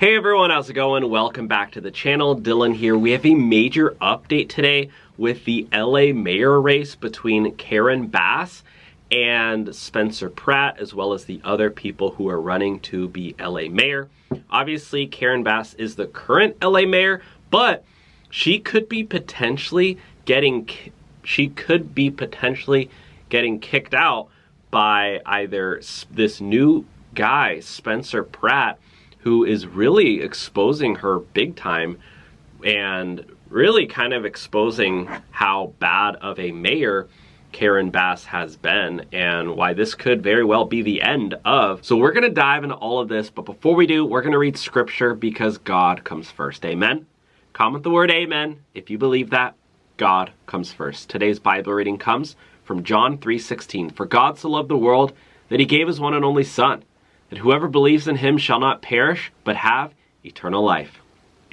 Hey everyone, how's it going? Welcome back to the channel. Dylan here. We have a major update today with the LA mayor race between Karen Bass and Spencer Pratt, as well as the other people who are running to be LA mayor. Obviously, Karen Bass is the current LA mayor, but she could be potentially getting kicked out by either this new guy, Spencer Pratt, who is really exposing her big time and really kind of exposing how bad of a mayor Karen Bass has been and why this could very well be the end of. So we're gonna dive into all of this, but before we do, we're gonna read scripture because God comes first. Amen? Comment the word amen if you believe that God comes first. Today's Bible reading comes from John 3:16. For God so loved the world that he gave his one and only Son, that whoever believes in him shall not perish, but have eternal life.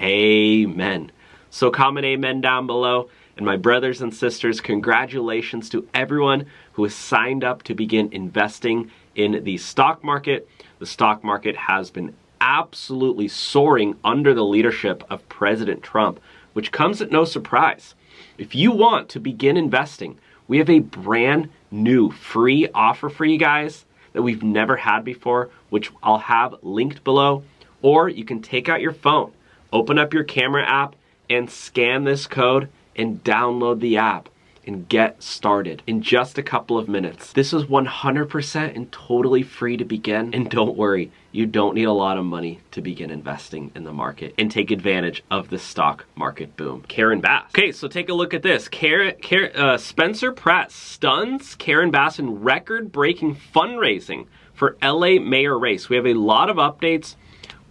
Amen. So comment amen down below. And my brothers and sisters, congratulations to everyone who has signed up to begin investing in the stock market. The stock market has been absolutely soaring under the leadership of President Trump, which comes at no surprise. If you want to begin investing, we have a brand new free offer for you guys that we've never had before, which I'll have linked below. Or you can take out your phone, open up your camera app, and scan this code and download the app and get started in just a couple of minutes. This is 100% and totally free to begin. And don't worry, you don't need a lot of money to begin investing in the market and take advantage of the stock market boom. Karen Bass. Okay, so take a look at this. Spencer Pratt stuns Karen Bass in record-breaking fundraising for LA mayor race. We have a lot of updates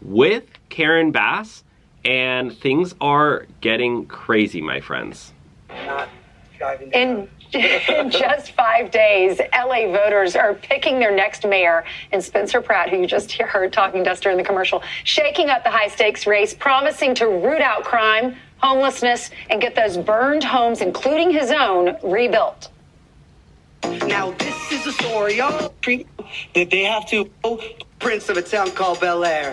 with Karen Bass, and things are getting crazy, my friends. In just 5 days, LA voters are picking their next mayor, and Spencer Pratt, who you just heard talking to us during the commercial, shaking up the high-stakes race, promising to root out crime, homelessness, and get those burned homes, including his own, rebuilt. Now this is a story of treatment that they have to prince of a town called Bel Air.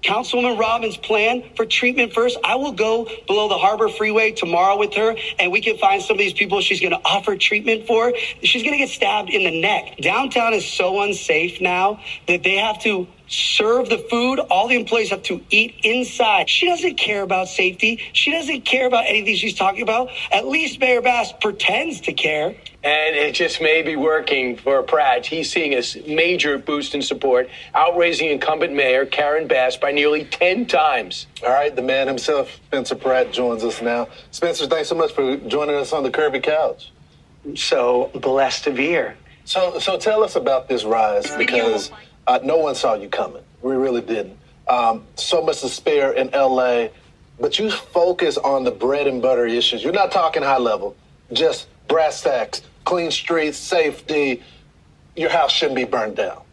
Councilwoman Robbins' plan for treatment first. I will go below the Harbor Freeway tomorrow with her, and we can find some of these people she's going to offer treatment for. She's going to get stabbed in the neck. Downtown is so unsafe now that they have to serve the food. All the employees have to eat inside. She doesn't care about safety. She doesn't care about anything she's talking about. At least Mayor Bass pretends to care. And it just may be working for Pratt. He's seeing a major boost in support, outraising incumbent mayor Karen Bass by nearly 10 times. All right, the man himself, Spencer Pratt, joins us now. Spencer, thanks so much for joining us on the Kirby Couch. So blessed to be here. So tell us about this rise, because no one saw you coming. We really didn't. So much to spare in LA, but you focus on the bread and butter issues. You're not talking high level, just brass tacks, clean streets, safety. Your house shouldn't be burned down.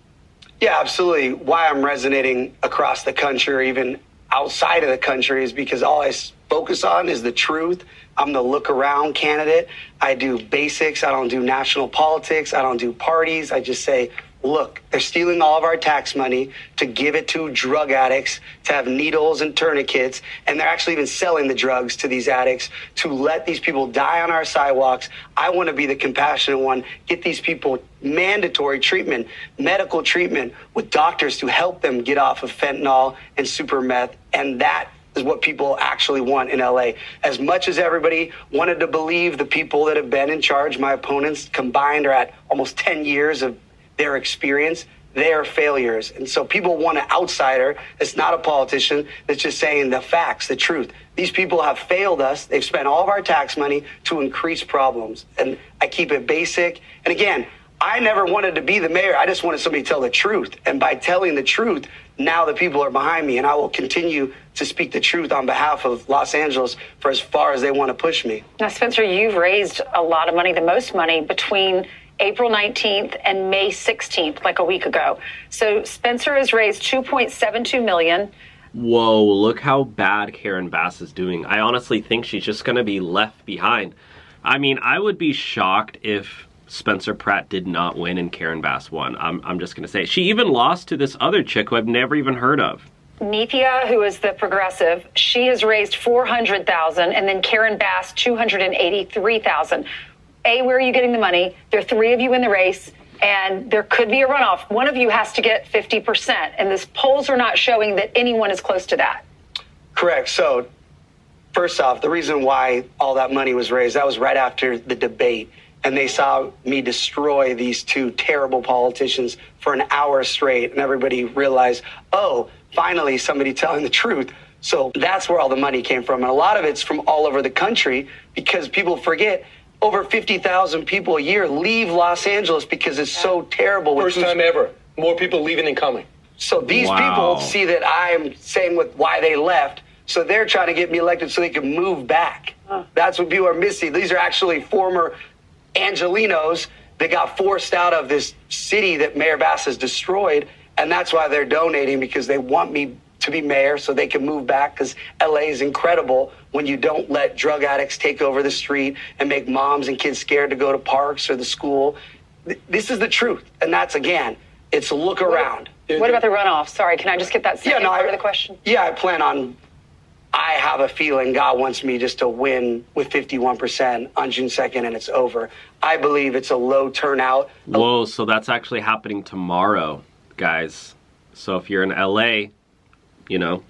Yeah, absolutely. Why I'm resonating across the country or even outside of the country is because all I focus on is the truth. I'm the look around candidate. I do basics. I don't do national politics. I don't do parties. I just say, look, they're stealing all of our tax money to give it to drug addicts, to have needles and tourniquets, and they're actually even selling the drugs to these addicts to let these people die on our sidewalks. I want to be the compassionate one, get these people mandatory treatment, medical treatment with doctors to help them get off of fentanyl and super meth, and that is what people actually want in LA. As much as everybody wanted to believe the people that have been in charge, my opponents combined are at almost 10 years of their experience, they are failures. And so people want an outsider that's not a politician, that's just saying the facts, the truth. These people have failed us. They've spent all of our tax money to increase problems. And I keep it basic. And again, I never wanted to be the mayor. I just wanted somebody to tell the truth. And by telling the truth, now the people are behind me, and I will continue to speak the truth on behalf of Los Angeles for as far as they want to push me. Now, Spencer, you've raised a lot of money, the most money, between April 19th and May 16th, like a week ago. So Spencer has raised $2.72 million. Whoa, look how bad Karen Bass is doing. I honestly think she's just going to be left behind. I mean, I would be shocked if Spencer Pratt did not win and Karen Bass won. I'm just going to say. She even lost to this other chick who I've never even heard of. Nithya, who is the progressive, she has raised $400,000, and then Karen Bass $283,000. Where are you getting the money? There are 3 of you in the race, and there could be a runoff. One of you has to get 50%, and this polls are not showing that anyone is close to that. Correct. So, first off, the reason why all that money was raised, that was right after the debate, and they saw me destroy these 2 terrible politicians for an hour straight, and everybody realized, oh, finally somebody telling the truth. So that's where all the money came from. And a lot of it's from all over the country, because people forget over 50,000 people a year leave Los Angeles because it's so terrible. First time ever. More people leaving than coming. So these people see that I'm saying with why they left. So they're trying to get me elected so they can move back. That's what people are missing. These are actually former Angelinos that got forced out of this city that Mayor Bass has destroyed. And that's why they're donating, because they want me to be mayor so they can move back, because LA is incredible when you don't let drug addicts take over the street and make moms and kids scared to go to parks or the school. This is the truth. And that's, again, it's a look around. What about the runoff? Sorry, can I just get that second part of the question? Yeah, I have a feeling God wants me just to win with 51% on June 2nd and it's over. I believe it's a low turnout. Whoa, so that's actually happening tomorrow, guys. So if you're in LA,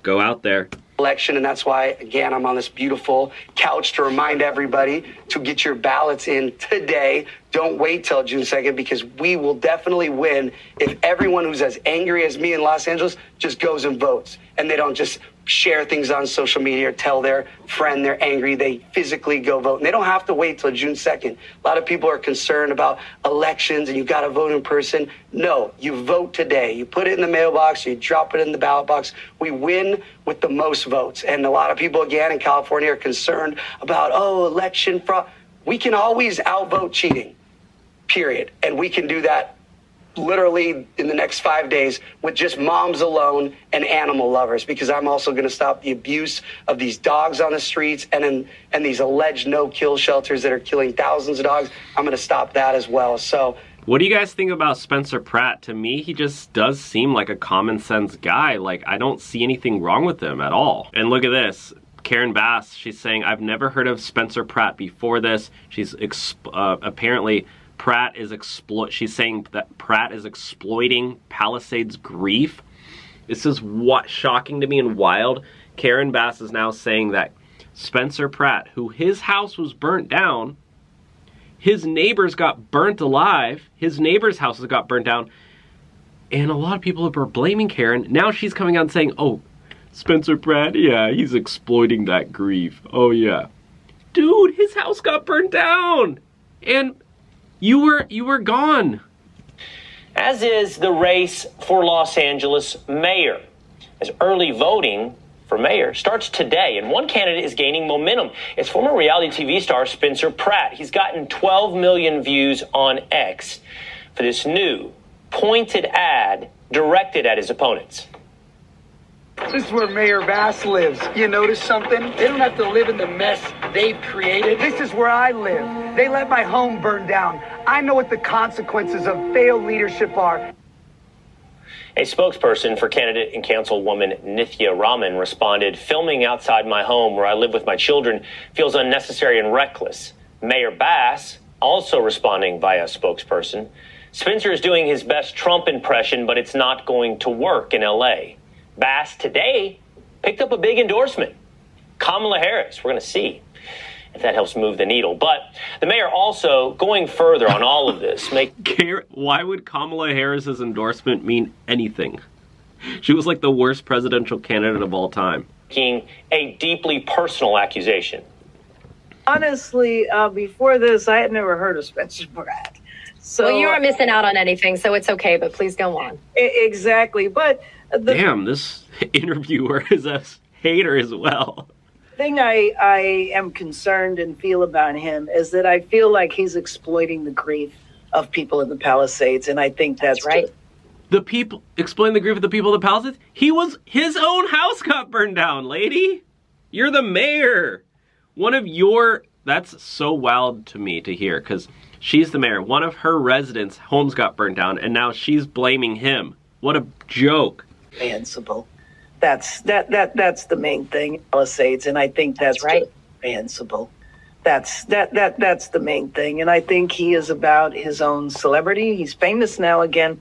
go out there. Election, and that's why, again, I'm on this beautiful couch to remind everybody to get your ballots in today. Don't wait till June 2nd, because we will definitely win if everyone who's as angry as me in Los Angeles just goes and votes, and they don't just share things on social media or tell their friend they're angry. They physically go vote, and they don't have to wait till June 2nd. A lot of people are concerned about elections and you got to vote in person. No, you vote today. You put it in the mailbox, you drop it in the ballot box. We win with the most votes. And a lot of people, again, in California are concerned about, election fraud. We can always outvote cheating, period. And we can do that literally in the next 5 days with just moms alone and animal lovers, because I'm also going to stop the abuse of these dogs on the streets and these alleged no-kill shelters that are killing thousands of dogs. I'm going to stop that as well. So what do you guys think about Spencer Pratt? To me, he just does seem like a common sense guy. Like, I don't see anything wrong with him at all. And look at this. Karen Bass, she's saying, I've never heard of Spencer Pratt before this. She's apparently Pratt is she's saying that Pratt is exploiting Palisades' grief. This is what shocking to me and wild. Karen Bass is now saying that Spencer Pratt, who his house was burnt down, his neighbors got burnt alive, his neighbors' houses got burnt down, and a lot of people are blaming Karen. Now she's coming out and saying, oh, Spencer Pratt, yeah, he's exploiting that grief. Oh yeah. Dude, his house got burnt down! And you were gone. As is the race for Los Angeles mayor, as early voting for mayor starts today, and one candidate is gaining momentum. It's former reality TV star Spencer Pratt. He's gotten 12 million views on X for this new pointed ad directed at his opponents. This is where Mayor Bass lives. You notice something? They don't have to live in the mess they've created. This is where I live. They let my home burn down. I know what the consequences of failed leadership are. A spokesperson for candidate and councilwoman Nithya Raman responded, filming outside my home where I live with my children feels unnecessary and reckless. Mayor Bass also responding via spokesperson. Spencer is doing his best Trump impression, but it's not going to work in LA. Bass today picked up a big endorsement. Kamala Harris, we're going to see if that helps move the needle. But the mayor also going further on all of this. Why would Kamala Harris's endorsement mean anything? She was like the worst presidential candidate of all time. Making a deeply personal accusation. Honestly, before this, I had never heard of Spencer Pratt. So well, you aren't missing out on anything, so it's okay, but please go on. Exactly. But damn, this interviewer is a hater as well. The thing I am concerned and feel about him is that I feel like he's exploiting the grief of people in the Palisades, and I think that's right. The people exploiting the grief of the people of the Palisades? His own house got burned down, lady. You're the mayor. That's so wild to me to hear, because She's the mayor. One of her residents' homes got burned down, and now she's blaming him. What a joke. Reprehensible. That's the main thing, Palisades, and I think that's right. Reprehensible. That's the main thing, and I think he is about his own celebrity. He's famous now again.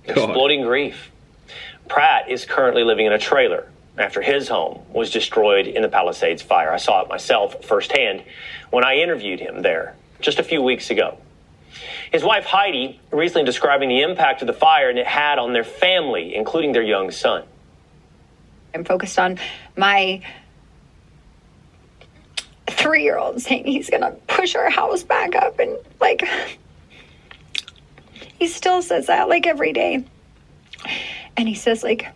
Exploding grief. Pratt is currently living in a trailer after his home was destroyed in the Palisades fire. I saw it myself firsthand when I interviewed him there just a few weeks ago. His wife Heidi recently describing the impact of the fire and it had on their family, including their young son. I'm focused on my 3-year-old saying he's gonna push our house back up, and like he still says that like every day. And he says like,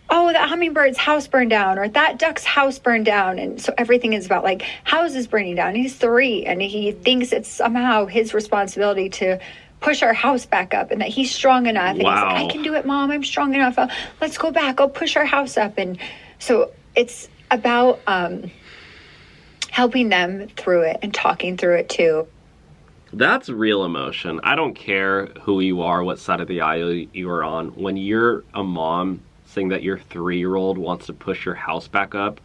oh, that hummingbird's house burned down, or that duck's house burned down. And so everything is about like houses burning down. He's 3 and he thinks it's somehow his responsibility to push our house back up, and that he's strong enough. And he's like, I can do it, Mom. I'm strong enough. Let's go back. I'll push our house up. And so it's about helping them through it and talking through it too. That's real emotion. I don't care who you are, what side of the aisle you are on. When you're a mom saying that your 3-year-old wants to push your house back up,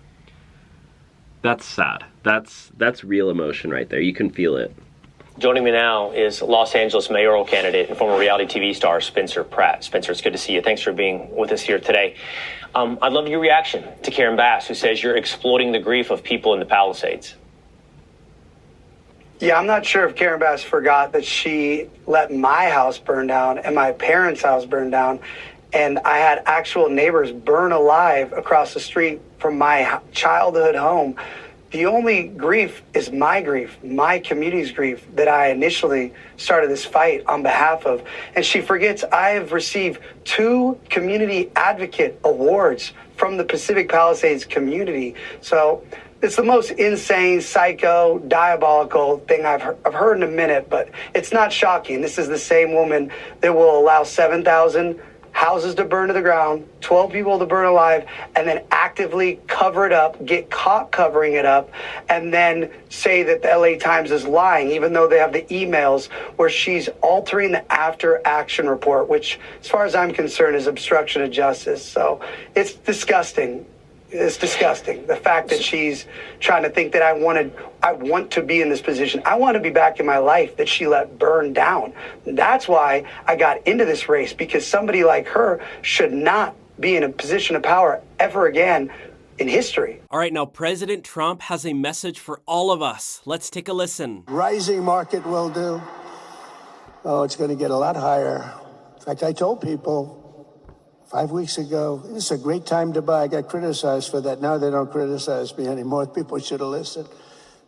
that's sad. That's real emotion right there. You can feel it. Joining me now is Los Angeles mayoral candidate and former reality TV star Spencer Pratt. Spencer, it's good to see you. Thanks for being with us here today. I'd love your reaction to Karen Bass, who says you're exploiting the grief of people in the Palisades. Yeah, I'm not sure if Karen Bass forgot that she let my house burn down and my parents' house burn down. And I had actual neighbors burn alive across the street from my childhood home. The only grief is my grief, my community's grief, that I initially started this fight on behalf of. And she forgets I have received 2 community advocate awards from the Pacific Palisades community. So it's the most insane, psycho, diabolical thing I've heard in a minute, but it's not shocking. This is the same woman that will allow 7,000 houses to burn to the ground, 12 people to burn alive, and then actively cover it up, get caught covering it up, and then say that the LA Times is lying, even though they have the emails where she's altering the after action report, which, as far as I'm concerned, is obstruction of justice. So it's disgusting. It's disgusting. The fact that she's trying to think that I want to be in this position. I want to be back in my life that she let burn down. That's why I got into this race, because somebody like her should not be in a position of power ever again in history. All right, now President Trump has a message for all of us. Let's take a listen. Rising market will do. Oh, it's going to get a lot higher. In fact, I told people 5 weeks ago, this is a great time to buy. I got criticized for that. Now they don't criticize me anymore. People should have listened.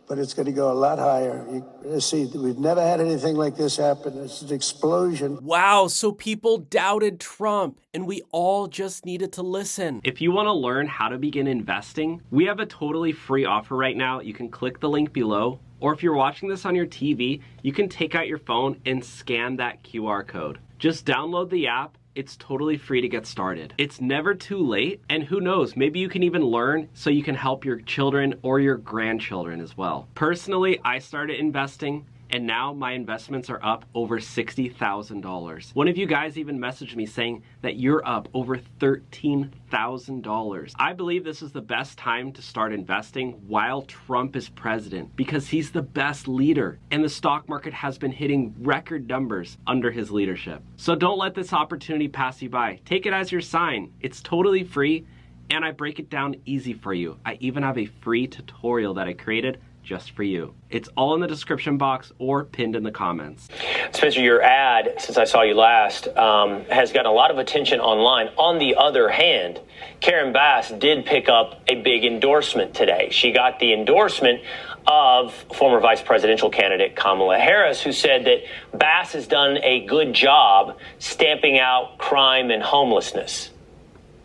But it's going to go a lot higher. You're going to see, we've never had anything like this happen. It's an explosion. Wow, so people doubted Trump, and we all just needed to listen. If you want to learn how to begin investing, we have a totally free offer right now. You can click the link below, or if you're watching this on your TV, you can take out your phone and scan that QR code. Just download the app. It's totally free to get started. It's never too late, and who knows, maybe you can even learn so you can help your children or your grandchildren as well. Personally, I started investing, and now my investments are up over $60,000. One of you guys even messaged me saying that you're up over $13,000. I believe this is the best time to start investing while Trump is president, because he's the best leader, and the stock market has been hitting record numbers under his leadership. So don't let this opportunity pass you by. Take it as your sign. It's totally free, and I break it down easy for you. I even have a free tutorial that I created just for you. It's all in the description box or pinned in the comments. Spencer, your ad, since I saw you last, has gotten a lot of attention online. On the other hand, Karen Bass did pick up a big endorsement today. She got the endorsement of former vice presidential candidate Kamala Harris, who said that Bass has done a good job stamping out crime and homelessness.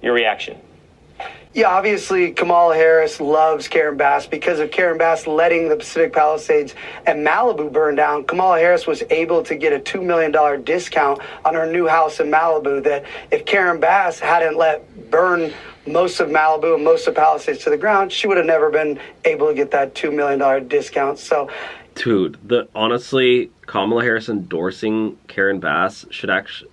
Your reaction? Yeah, obviously Kamala Harris loves Karen Bass because of Karen Bass letting the Pacific Palisades and Malibu burn down. Kamala Harris was able to get a $2 million discount on her new house in Malibu that if Karen Bass hadn't let burn most of Malibu and most of Palisades to the ground, she would have never been able to get that $2 million discount. So Dude, honestly, Kamala Harris endorsing Karen Bass should actually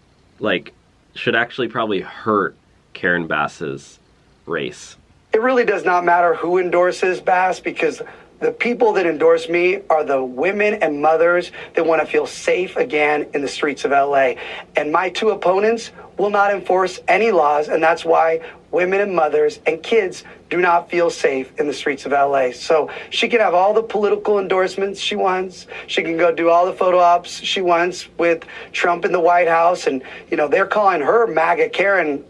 probably hurt Karen Bass's race. It really does not matter who endorses Bass, because the people that endorse me are the women and mothers that want to feel safe again in the streets of LA. And my two opponents will not enforce any laws, and that's why women and mothers and kids do not feel safe in the streets of LA. So she can have all the political endorsements she wants. She can go do all the photo ops she wants with Trump in the White House. And, you know, they're calling her MAGA Karen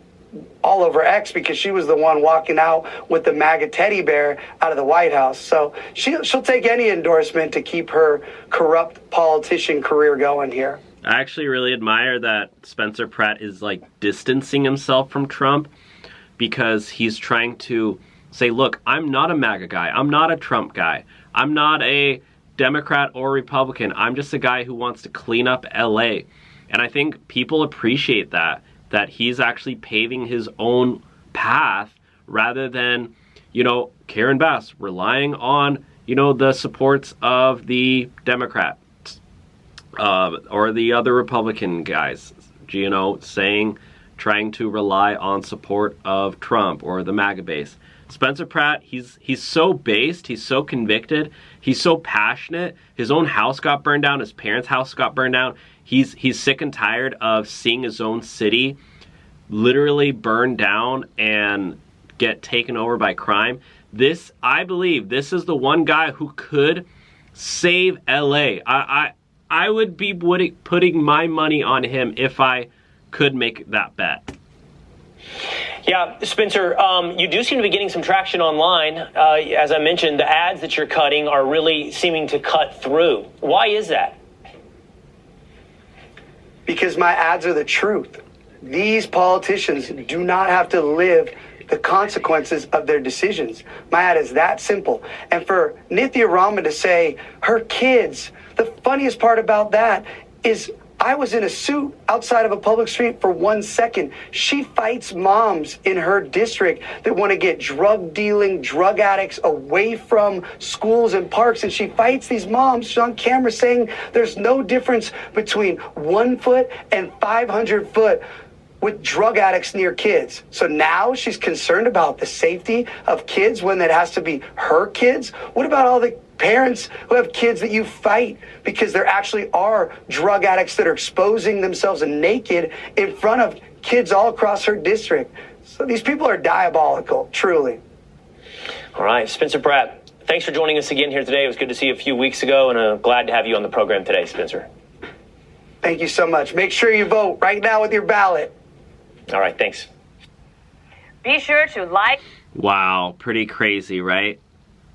all over X because she was the one walking out with the MAGA teddy bear out of the White House. So she'll take any endorsement to keep her corrupt politician career going here. I actually really admire that Spencer Pratt is like distancing himself from Trump, because he's trying to say, look, I'm not a MAGA guy. I'm not a Trump guy. I'm not a Democrat or Republican. I'm just a guy who wants to clean up LA. And I think people appreciate that he's actually paving his own path rather than, you know, Karen Bass relying on, you know, the supports of the Democrats or the other Republican guys, you know, trying to rely on support of Trump or the MAGA base. Spencer Pratt, he's so based, he's so convicted, he's so passionate. His own house got burned down, his parents' house got burned down. He's sick and tired of seeing his own city literally burn down and get taken over by crime. I believe this is the one guy who could save LA. I would be putting my money on him if I could make that bet. Yeah, Spencer, you do seem to be getting some traction online. As I mentioned, the ads that you're cutting are really seeming to cut through. Why is that? Because my ads are the truth. These politicians do not have to live the consequences of their decisions. My ad is that simple. And for Nithya Raman to say her kids, the funniest part about that is I was in a suit outside of a public street for 1 second. She fights moms in her district that want to get drug-dealing drug addicts away from schools and parks. And she fights these moms. She's on camera saying there's no difference between 1 foot and 500 foot with drug addicts near kids. So now she's concerned about the safety of kids when that has to be her kids. What about all the parents who have kids that you fight because there actually are drug addicts that are exposing themselves naked in front of kids all across her district? So these people are diabolical, truly. All right, Spencer Pratt, thanks for joining us again here today. It was good to see you a few weeks ago, and I'm glad to have you on the program today, Spencer. Thank you so much. Make sure you vote right now with your ballot. All right, thanks. Be sure to like. Wow, pretty crazy, right?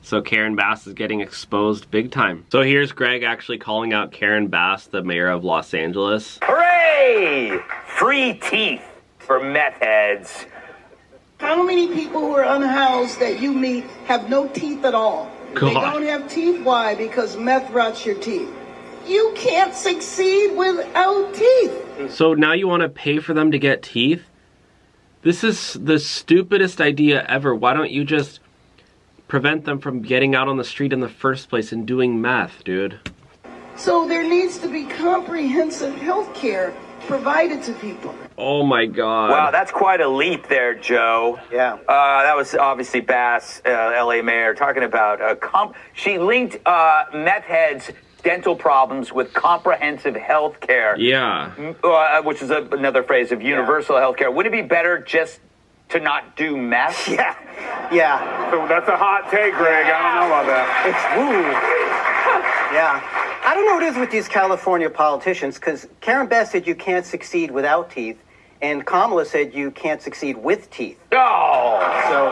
So Karen Bass is getting exposed big time. So here's Greg actually calling out Karen Bass, the mayor of Los Angeles. Hooray! Free teeth for meth heads. How many people who are unhoused that you meet have no teeth at all? God. They don't have teeth. Why? Because meth rots your teeth. You can't succeed without teeth. So now you want to pay for them to get teeth? This is the stupidest idea ever. Why don't you just prevent them from getting out on the street in the first place and doing meth, dude? So there needs to be comprehensive health care provided to people. Oh my God. Wow, that's quite a leap there, Joe. Yeah. That was obviously Bass, LA mayor, talking about she linked meth heads' dental problems with comprehensive health care. Yeah. Which is another phrase of universal health care. Wouldn't it be better just to not do meth? Yeah. Yeah. So that's a hot take, Greg. I don't know about that. Yeah. I don't know what it is with these California politicians, because Karen Bass said you can't succeed without teeth, and Kamala said you can't succeed with teeth. Oh! So...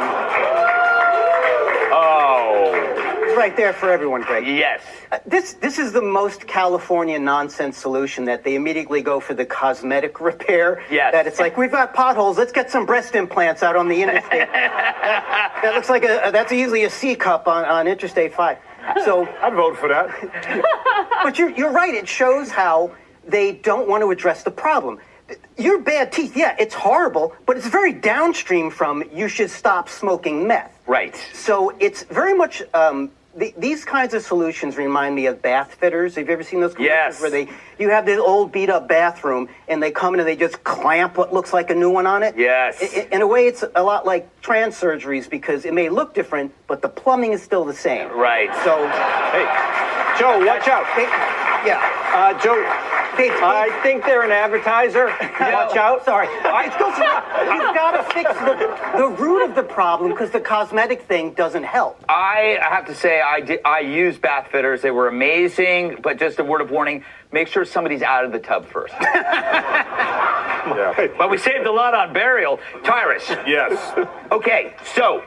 It's right there for everyone, Greg. Yes. This is the most California nonsense solution, that they immediately go for the cosmetic repair. Yes. That it's like, we've got potholes, let's get some breast implants out on the interstate. That looks like that's easily a C cup on Interstate 5. So I'd vote for that. But you're right, it shows how they don't want to address the problem. Your bad teeth, yeah, it's horrible, but it's very downstream from you should stop smoking meth. Right. So it's very much these kinds of solutions remind me of bath fitters. Have you ever seen those commercials Yes. where you have this old beat up bathroom and they come in and they just clamp what looks like a new one on it? Yes. In a way, it's a lot like trans surgeries because it may look different, but the plumbing is still the same. Right. So, hey, Joe, watch out. Joe, I think they're an advertiser. Watch out. Sorry. You've got to fix the root of the problem because the cosmetic thing doesn't help. I have to say, I used bath fitters. They were amazing, but just a word of warning, make sure somebody's out of the tub first. Yeah. Well, we saved a lot on burial. Tyrus. Yes. Okay, so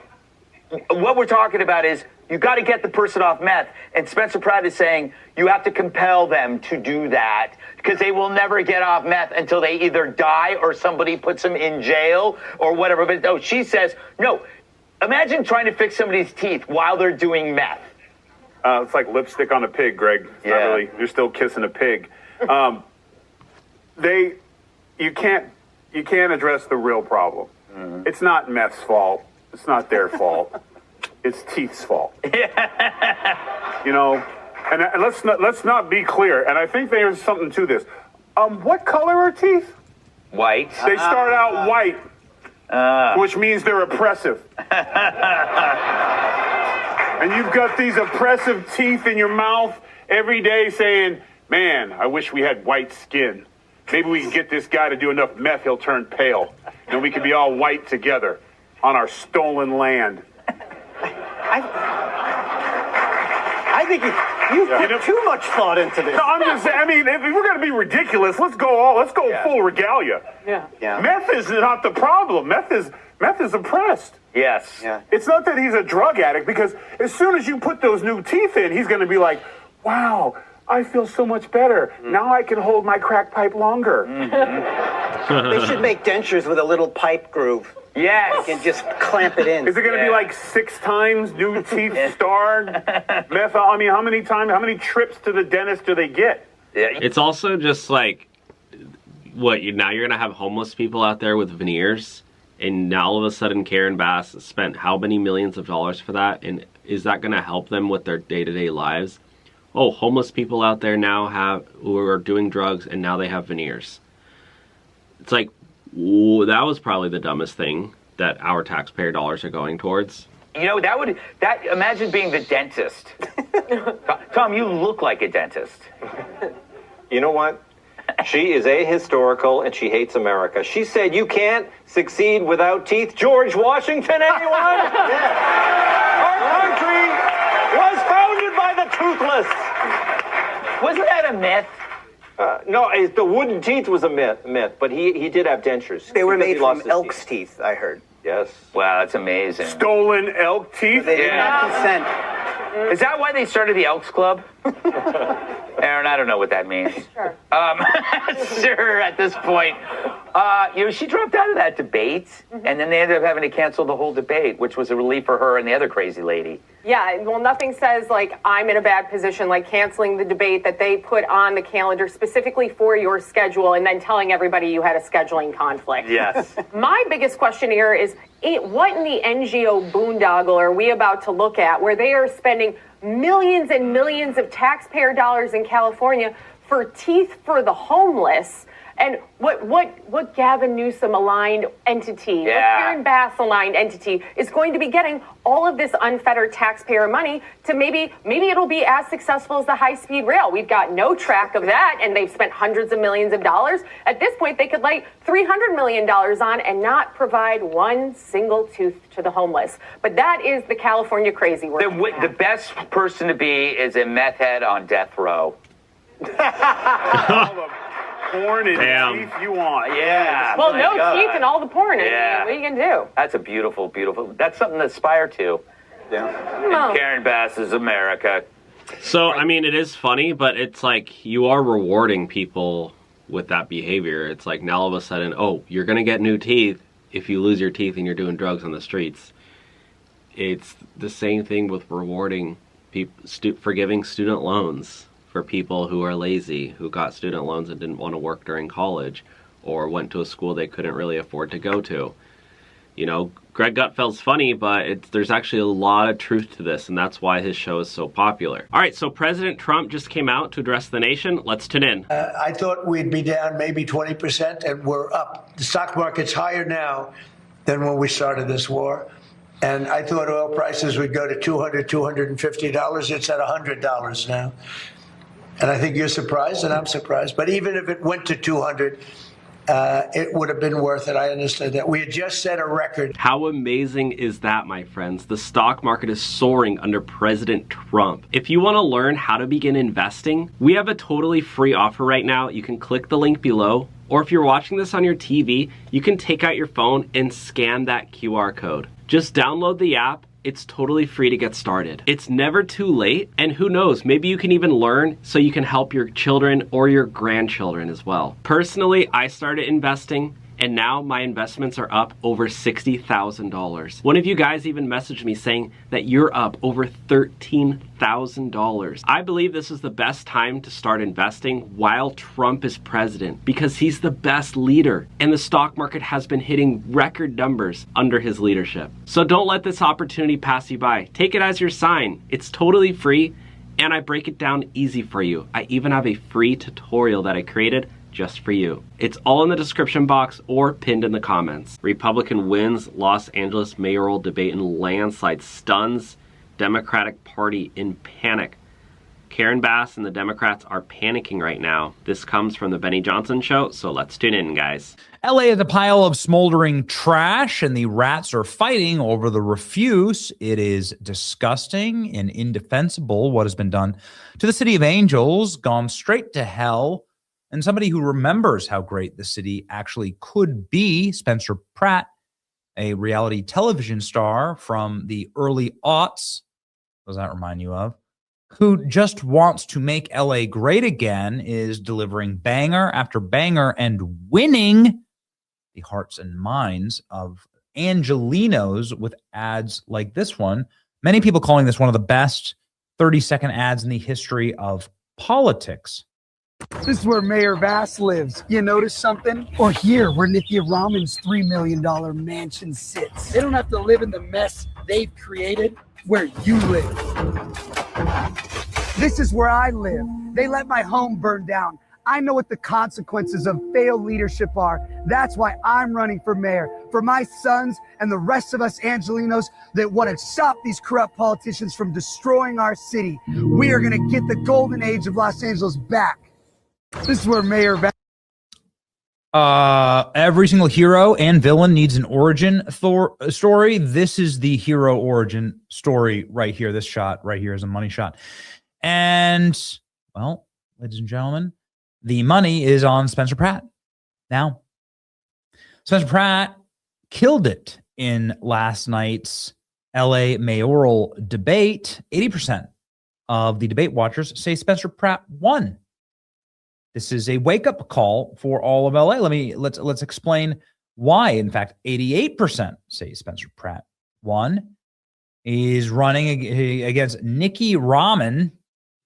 what we're talking about is you got to get the person off meth. And Spencer Pratt is saying you have to compel them to do that because they will never get off meth until they either die or somebody puts them in jail or whatever. But no, she says, no, imagine trying to fix somebody's teeth while they're doing meth. It's like lipstick on a pig, Greg. It's not really, you're still kissing a pig. You can't address the real problem. Mm-hmm. It's not meth's fault. It's not their fault. It's teeth's fault. You know, and let's not be clear. And I think there's something to this. What color are teeth? White. They start out white, which means they're oppressive. And you've got these oppressive teeth in your mouth every day saying, man, I wish we had white skin. Maybe we can get this guy to do enough meth, he'll turn pale. And we can be all white together on our stolen land. I think you've put too much thought into this. No, I'm just saying, I mean, if we're going to be ridiculous, let's go full regalia. Yeah. Meth is not the problem. Meth is oppressed. Yes. Yeah. It's not that he's a drug addict, because as soon as you put those new teeth in, he's going to be like, wow, I feel so much better. Now I can hold my crack pipe longer. They should make dentures with a little pipe groove. Yes. You can just clamp it in. Is it going to be like 6 times new teeth starred? Meth, I mean, how many trips to the dentist do they get? It's also just like, now you're going to have homeless people out there with veneers, and now all of a sudden Karen Bass spent how many millions of dollars for that, and is that going to help them with their day-to-day lives? Oh, homeless people out there now who are doing drugs, and now they have veneers. It's like, ooh, that was probably the dumbest thing that our taxpayer dollars are going towards. You know, imagine being the dentist. Tom, you look like a dentist. You know what? She is ahistorical and she hates America. She said you can't succeed without teeth. George Washington, anyone? Our country was founded by the toothless. Wasn't that a myth? No, the wooden teeth was a myth, but he did have dentures. They were made from elk's teeth, I heard. Yes. Wow, that's amazing. Stolen elk teeth? They did not consent. Is that why they started the Elks Club? Aaron, I don't know what that means. Sure. Sure, at this point. She dropped out of that debate, and then they ended up having to cancel the whole debate, which was a relief for her and the other crazy lady. Yeah, well, nothing says, like, I'm in a bad position, like canceling the debate that they put on the calendar specifically for your schedule and then telling everybody you had a scheduling conflict. Yes. My biggest question here is, what in the NGO boondoggle are we about to look at where they are spending millions and millions of taxpayer dollars in California for teeth for the homeless? And what Gavin Newsom aligned entity, what Karen Bass aligned entity is going to be getting all of this unfettered taxpayer money to maybe it'll be as successful as the high-speed rail. We've got no track of that, and they've spent hundreds of millions of dollars. At this point, they could lay $300 million on and not provide one single tooth to the homeless. But that is the California crazy work. The best person to be is a meth head on death row. Porn and teeth you want. Yeah. Well, no teeth and all the porn. Yeah. What are you going to do? That's a beautiful, that's something to aspire to. Yeah. And Karen Bass is America. So, I mean, it is funny, but it's like you are rewarding people with that behavior. It's like now all of a sudden, oh, you're going to get new teeth if you lose your teeth and you're doing drugs on the streets. It's the same thing with rewarding people, forgiving student loans for people who are lazy, who got student loans and didn't want to work during college, or went to a school they couldn't really afford to go to. you know, Greg Gutfeld's funny, but there's actually a lot of truth to this, and that's why his show is so popular. All right, so President Trump just came out to address the nation. Let's tune in. I thought we'd be down maybe 20%, and we're up. The stock market's higher now than when we started this war. And I thought oil prices would go to $200, $250. It's at $100 now. And I think you're surprised, and I'm surprised. But even if it went to 200, it would have been worth it. I understand that. We had just set a record. How amazing is that, my friends? The stock market is soaring under President Trump. If you want to learn how to begin investing, we have a totally free offer right now. You can click the link below. Or if you're watching this on your TV, you can take out your phone and scan that QR code. Just download the app. It's totally free to get started. It's never too late, and who knows, maybe you can even learn so you can help your children or your grandchildren as well. Personally, I started investing, and now my investments are up over $60,000. One of you guys even messaged me saying that you're up over $13,000. I believe this is the best time to start investing while Trump is president because he's the best leader and the stock market has been hitting record numbers under his leadership. So don't let this opportunity pass you by. Take it as your sign. It's totally free and I break it down easy for you. I even have a free tutorial that I created just for you. It's all in the description box or pinned in the comments. Republican wins Los Angeles mayoral debate in landslide, stuns Democratic Party in panic. Karen Bass and the Democrats are panicking right now. This comes from the Benny Johnson Show, so let's tune in, guys. LA is a pile of smoldering trash, and the rats are fighting over the refuse. It is disgusting and indefensible what has been done to the City of Angels, gone straight to hell. And somebody who remembers how great the city actually could be, Spencer Pratt, a reality television star from the early aughts, what does that remind you of? Who just wants to make LA great again, is delivering banger after banger and winning the hearts and minds of Angelinos with ads like this one. Many people calling this one of the best 30-second ads in the history of politics. This is where Mayor Bass lives. You notice something? Or here, where Nithya Raman's $3 million mansion sits. They don't have to live in the mess they've created where you live. This is where I live. They let my home burn down. I know what the consequences of failed leadership are. That's why I'm running for mayor. For my sons and the rest of us Angelinos that want to stop these corrupt politicians from destroying our city. We are going to get the golden age of Los Angeles back. This is where Mayor every single hero and villain needs an origin story. This is the hero origin story right here. This shot right here is a money shot. And, well, ladies and gentlemen, the money is on Spencer Pratt. Now, Spencer Pratt killed it in last night's LA mayoral debate. 80% of the debate watchers say Spencer Pratt won. This is a wake-up call for all of LA. Let's explain why. In fact, 88% say Spencer Pratt won. He's running against Nikki Raman,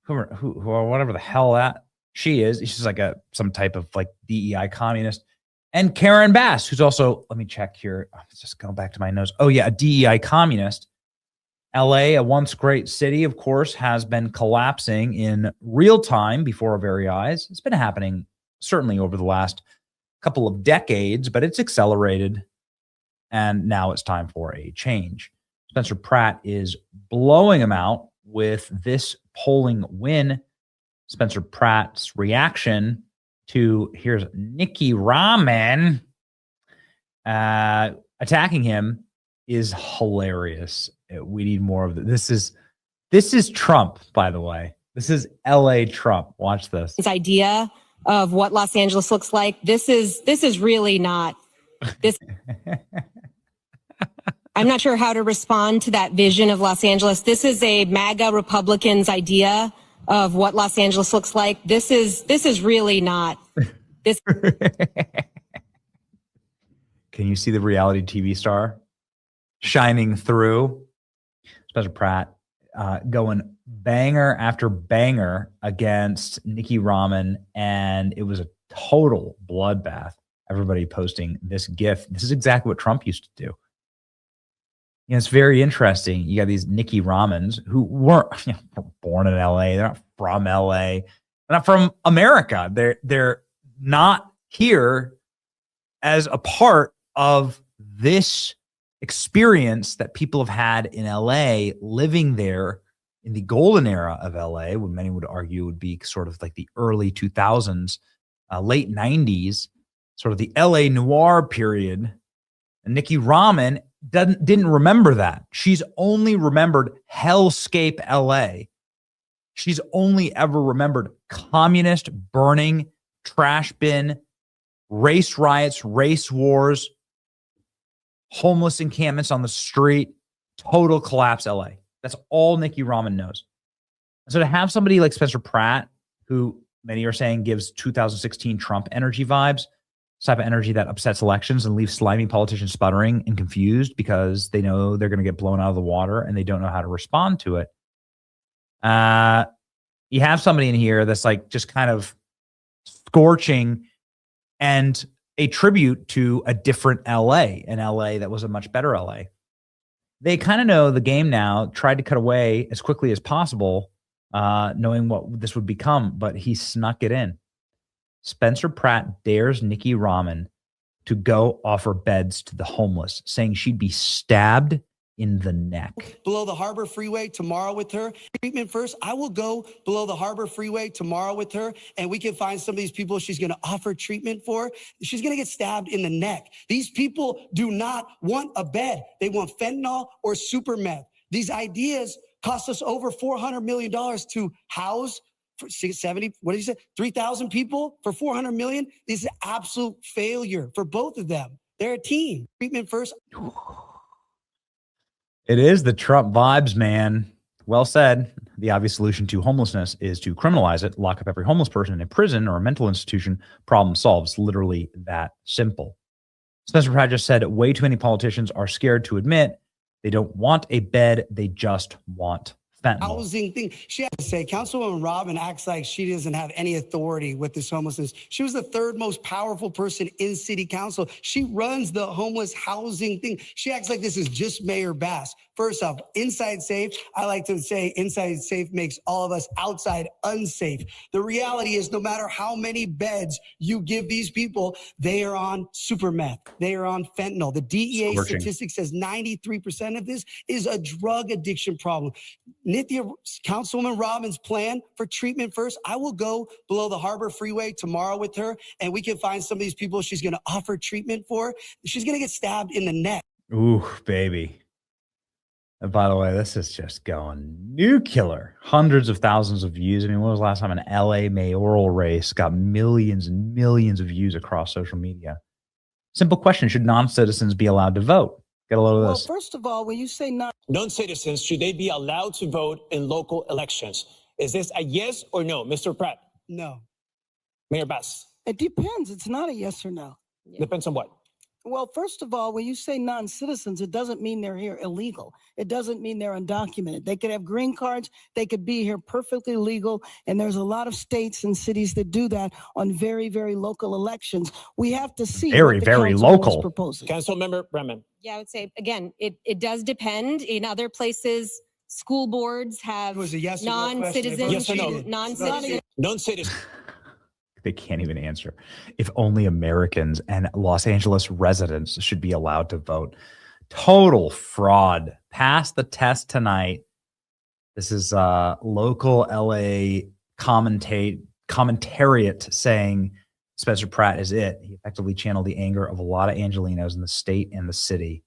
who whatever the hell that she is. She's like some type of like DEI communist. And Karen Bass, who's also, let me check here. Let's just go back to my notes. Oh yeah, a DEI communist. LA, a once great city, of course, has been collapsing in real time before our very eyes. It's been happening certainly over the last couple of decades, but it's accelerated. And now it's time for a change. Spencer Pratt is blowing him out with this polling win. Spencer Pratt's reaction to, here's Nikki Raman attacking him, is hilarious. We need more of it. This is Trump, by the way. This is LA Trump. Watch this. His idea of what Los Angeles looks like. This is really not this. I'm not sure how to respond to that vision of Los Angeles. This is a MAGA Republican's idea of what Los Angeles looks like. This is really not this. Can you see the reality TV star shining through? Spencer Pratt going banger after banger against Nikki Raman, and it was a total bloodbath. Everybody posting this GIF. This is exactly what Trump used to do. It's very interesting. You got these Nikki Ramans who weren't born in LA. They're not from LA. They're not from America. They're not here as a part of this experience that people have had in LA, living there in the golden era of LA, what many would argue would be sort of like the early 2000s, late 90s, sort of the LA noir period. And Nikki Raman didn't remember that. She's only remembered hellscape LA. She's only ever remembered communist burning, trash bin, race riots, race wars, homeless encampments on the street, total collapse LA. That's all Nikki Raman knows. So to have somebody like Spencer Pratt, who many are saying gives 2016 Trump energy vibes, type of energy that upsets elections and leaves slimy politicians sputtering and confused because they know they're going to get blown out of the water and they don't know how to respond to it. You have somebody in here that's like just kind of scorching and a tribute to a different LA, an LA that was a much better LA. They kind of know the game now, tried to cut away as quickly as possible, knowing what this would become, but he snuck it in. Spencer Pratt dares Nikki Raman to go offer beds to the homeless, saying she'd be stabbed in the neck. Below the Harbor Freeway tomorrow with her. Treatment first. I will go below the Harbor Freeway tomorrow with her, and we can find some of these people she's going to offer treatment for. She's going to get stabbed in the neck. These people do not want a bed. They want fentanyl or super meth. These ideas cost us over $400 million to house for 70, what did you say? 3,000 people for $400 million. This is absolute failure for both of them. They're a team. Treatment first. It is the Trump vibes, man. Well said. The obvious solution to homelessness is to criminalize it, lock up every homeless person in a prison or a mental institution. Problem solved. It's literally that simple. Spencer Pratt just said way too many politicians are scared to admit they don't want a bed. They just want fentanyl. Housing thing. She had to say, Councilwoman Robin acts like she doesn't have any authority with this homelessness. She was the third most powerful person in city council. She runs the homeless housing thing. She acts like this is just Mayor Bass. First off, inside safe. I like to say inside safe makes all of us outside unsafe. The reality is no matter how many beds you give these people, they are on super meth. They are on fentanyl. The DEA statistic says 93% of this is a drug addiction problem. Nithya, Councilwoman Robin's plan for treatment first. I will go below the Harbor Freeway tomorrow with her, and we can find some of these people she's going to offer treatment for. She's going to get stabbed in the neck. Ooh, baby. And by the way, this is just going nuclear. Hundreds of thousands of views. I mean, when was the last time an LA mayoral race got millions and millions of views across social media? Simple question. Should non-citizens be allowed to vote? Get a load of this. Well, first of all, when you say non-citizens, should they be allowed to vote in local elections? Is this a yes or no, Mr. Pratt? No. Mayor Bass? It depends. It's not a yes or no. Depends on what? Well, first of all, when you say non-citizens, it doesn't mean they're here illegal. It doesn't mean they're undocumented. They could have green cards. They could be here perfectly legal. And there's a lot of states and cities that do that on very, very local elections. We have to see very, very local. Councilmember Bremen. Yeah, I would say, again, it does depend. In other places, school boards have non-citizens. Yes or no? Non-citizens. Non-citizens. They can't even answer. If only Americans and Los Angeles residents should be allowed to vote. Total fraud. Pass the test tonight. This is local LA commentariat saying Spencer Pratt is it. He effectively channeled the anger of a lot of Angelinos in the state and the city.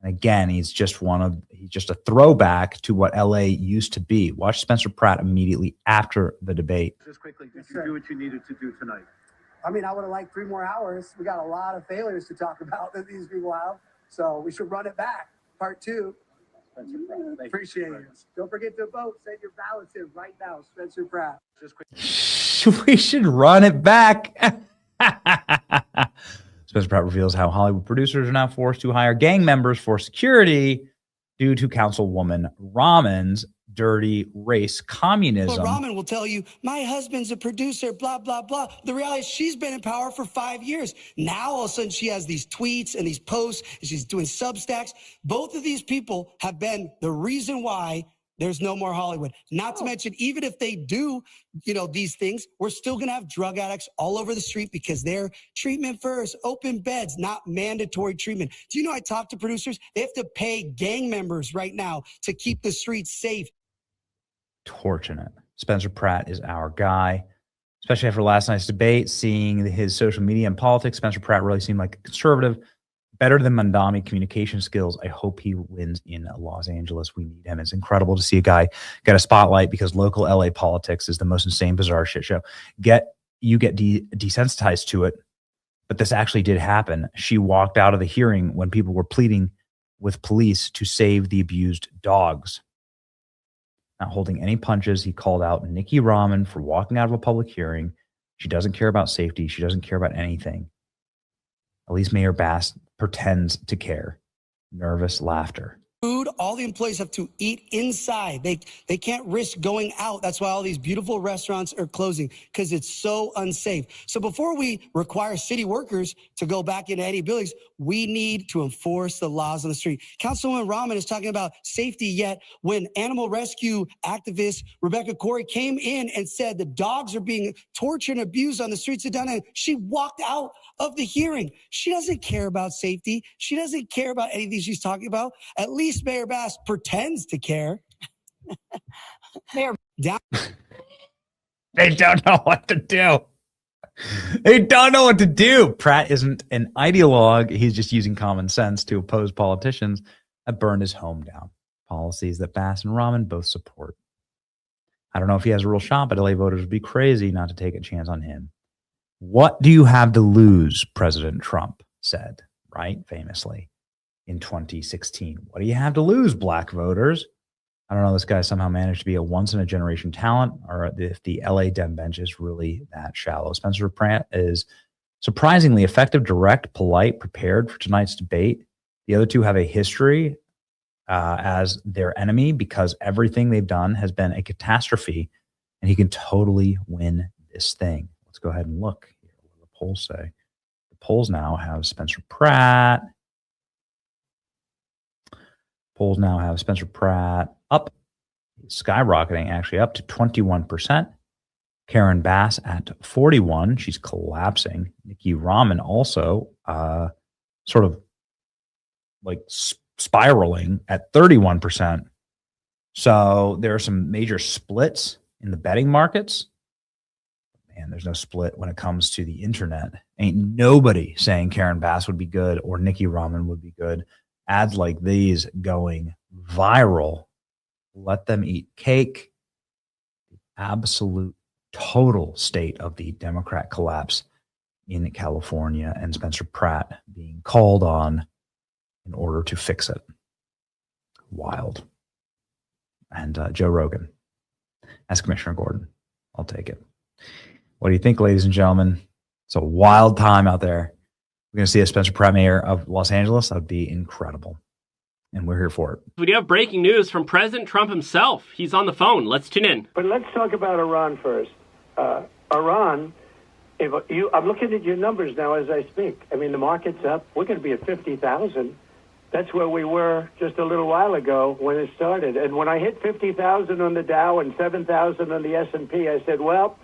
And again, he's just a throwback to what LA used to be. Watch Spencer Pratt immediately after the debate. Just quickly, did you do what you needed to do tonight? I mean, I would have liked 3 more hours. We got a lot of failures to talk about that these people have. So we should run it back. Part 2. Spencer Pratt. Appreciate it. Don't forget to vote. Send your ballots in right now. Spencer Pratt. Just quickly. We should run it back. Spencer Pratt reveals how Hollywood producers are now forced to hire gang members for security due to Councilwoman Raman's dirty race communism. But Raman will tell you, my husband's a producer, blah, blah, blah. The reality is she's been in power for 5 years. Now, all of a sudden, she has these tweets and these posts, and she's doing Substacks. Both of these people have been the reason why there's no more Hollywood. Not to mention, even if they do, these things, we're still going to have drug addicts all over the street because they're treatment first, open beds, not mandatory treatment. Do you know I talk to producers? They have to pay gang members right now to keep the streets safe. Torching it. Spencer Pratt is our guy, especially after last night's debate, seeing his social media and politics. Spencer Pratt really seemed like a conservative, better than Mandami communication skills. I hope he wins in Los Angeles. We need him. It's incredible to see a guy get a spotlight because local LA politics is the most insane, bizarre shit show. You get desensitized to it, but this actually did happen. She walked out of the hearing when people were pleading with police to save the abused dogs. Not holding any punches, he called out Nikki Raman for walking out of a public hearing. She doesn't care about safety. She doesn't care about anything. At least Mayor Bass pretends to care. Nervous laughter. Food, all the employees have to eat inside. They can't risk going out. That's why all these beautiful restaurants are closing, because it's so unsafe. So before we require city workers to go back into any buildings, we need to enforce the laws on the street. Councilwoman Raman is talking about safety, yet when animal rescue activist Rebecca Corey came in and said the dogs are being tortured and abused on the streets of Downtown, she walked out of the hearing. She doesn't care about safety. She doesn't care about anything she's talking about. At least Mayor Bass pretends to care. Mayor down. They don't know what to do. They don't know what to do. Pratt isn't an ideologue. He's just using common sense to oppose politicians that burned his home down. Policies that Bass and Raman both support. I don't know if he has a real shot, but LA voters would be crazy not to take a chance on him. What do you have to lose? President Trump said, right? Famously in 2016. What do you have to lose, black voters? I don't know. This guy somehow managed to be a once-in-a-generation talent, or if the LA Dem bench is really that shallow. Spencer Pratt is surprisingly effective, direct, polite, prepared for tonight's debate. The other two have a history as their enemy because everything they've done has been a catastrophe, and he can totally win this thing. Let's go ahead and look here. What do the polls say? The polls now have Spencer Pratt. Polls now have Spencer Pratt up, skyrocketing actually up to 21%. Karen Bass at 41%. She's collapsing. Nikki Raman also sort of like spiraling at 31%. So there are some major splits in the betting markets. Man, there's no split when it comes to the internet. Ain't nobody saying Karen Bass would be good or Nikki Raman would be good. Ads like these going viral. Let them eat cake. The absolute total state of the Democrat collapse in California, and Spencer Pratt being called on in order to fix it. Wild. And Joe Rogan. Ask Commissioner Gordon. I'll take it. What do you think, ladies and gentlemen? It's a wild time out there. We're going to see a Spencer Pratt mayor of Los Angeles. That would be incredible. And we're here for it. We do have breaking news from President Trump himself. He's on the phone. Let's tune in. But let's talk about Iran first. Iran, I'm looking at your numbers now as I speak. I mean, the market's up. We're going to be at 50,000. That's where we were just a little while ago when it started. And when I hit 50,000 on the Dow and 7,000 on the S&P, I said, well,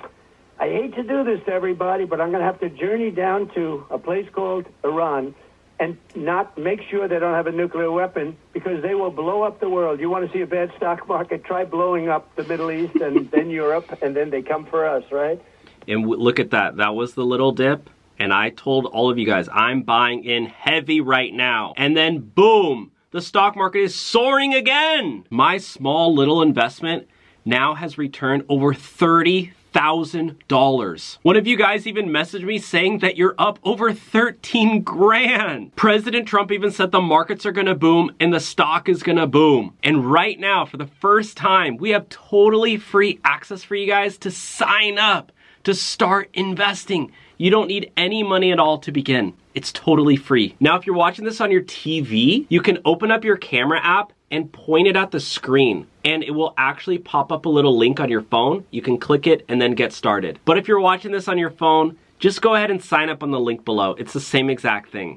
I hate to do this to everybody, but I'm going to have to journey down to a place called Iran and not make sure they don't have a nuclear weapon, because they will blow up the world. You want to see a bad stock market? Try blowing up the Middle East and then Europe, and then they come for us, right? And look at that. That was the little dip. And I told all of you guys, I'm buying in heavy right now. And then boom, the stock market is soaring again. My small little investment now has returned over $30,000. One of you guys even messaged me saying that you're up over 13 grand. President Trump even said the markets are gonna boom and the stock is gonna boom. And right now, for the first time, we have totally free access for you guys to sign up, to start investing. You don't need any money at all to begin. It's totally free. Now, if you're watching this on your TV, you can open up your camera app and point it at the screen, and it will actually pop up a little link on your phone. You can click it and then get started. But if you're watching this on your phone, just go ahead and sign up on the link below. It's the same exact thing.